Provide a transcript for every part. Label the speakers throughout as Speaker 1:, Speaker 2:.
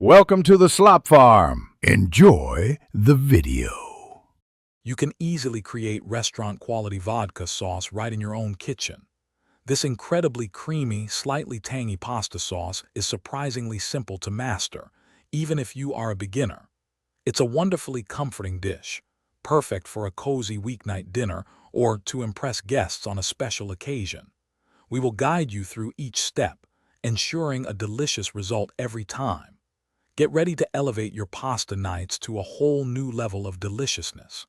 Speaker 1: Welcome to the Slop Farm. Enjoy the video.
Speaker 2: You can easily create restaurant-quality vodka sauce right in your own kitchen. This incredibly creamy, slightly tangy pasta sauce is surprisingly simple to master, even if you are a beginner. It's a wonderfully comforting dish, perfect for a cozy weeknight dinner or to impress guests on a special occasion. We will guide you through each step, ensuring a delicious result every time. Get ready to elevate your pasta nights to a whole new level of deliciousness.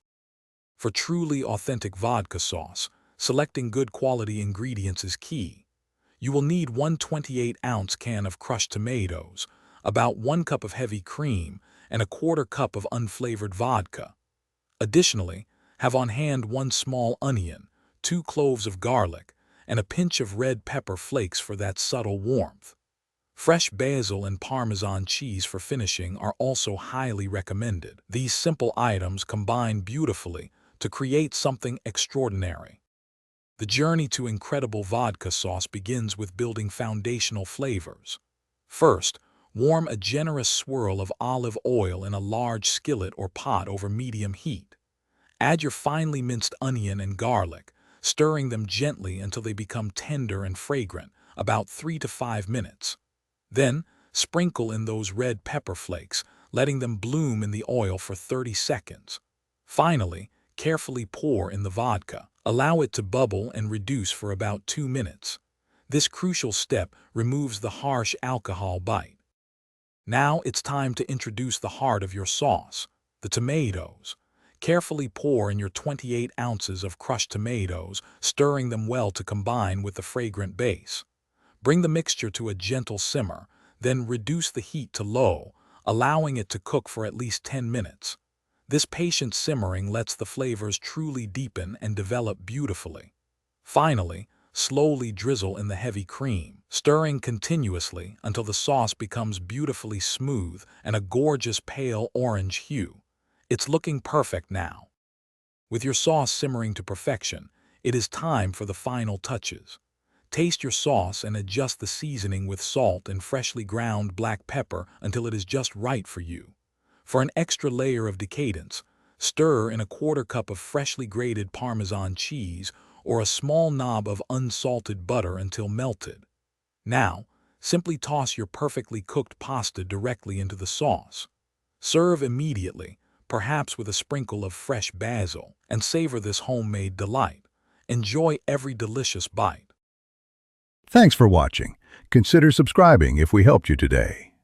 Speaker 2: For truly authentic vodka sauce, selecting good quality ingredients is key. You will need 1 28-ounce can of crushed tomatoes, about 1 cup of heavy cream, and a 1/4 cup of unflavored vodka. Additionally, have on hand 1 small onion, 2 cloves of garlic, and a pinch of red pepper flakes for that subtle warmth. Fresh basil and Parmesan cheese for finishing are also highly recommended. These simple items combine beautifully to create something extraordinary. The journey to incredible vodka sauce begins with building foundational flavors. First, warm a generous swirl of olive oil in a large skillet or pot over medium heat. Add your finely minced onion and garlic, stirring them gently until they become tender and fragrant, about 3 to 5 minutes. Then, sprinkle in those red pepper flakes, letting them bloom in the oil for 30 seconds. Finally, carefully pour in the vodka. Allow it to bubble and reduce for about 2 minutes. This crucial step removes the harsh alcohol bite. Now it's time to introduce the heart of your sauce, the tomatoes. Carefully pour in your 28 ounces of crushed tomatoes, stirring them well to combine with the fragrant base. Bring the mixture to a gentle simmer, then reduce the heat to low, allowing it to cook for at least 10 minutes. This patient simmering lets the flavors truly deepen and develop beautifully. Finally, slowly drizzle in the heavy cream, stirring continuously until the sauce becomes beautifully smooth and a gorgeous pale orange hue. It's looking perfect now. With your sauce simmering to perfection, it is time for the final touches. Taste your sauce and adjust the seasoning with salt and freshly ground black pepper until it is just right for you. For an extra layer of decadence, stir in a 1/4 cup of freshly grated Parmesan cheese or a small knob of unsalted butter until melted. Now, simply toss your perfectly cooked pasta directly into the sauce. Serve immediately, perhaps with a sprinkle of fresh basil, and savor this homemade delight. Enjoy every delicious bite.
Speaker 1: Thanks for watching. Consider subscribing if we helped you today.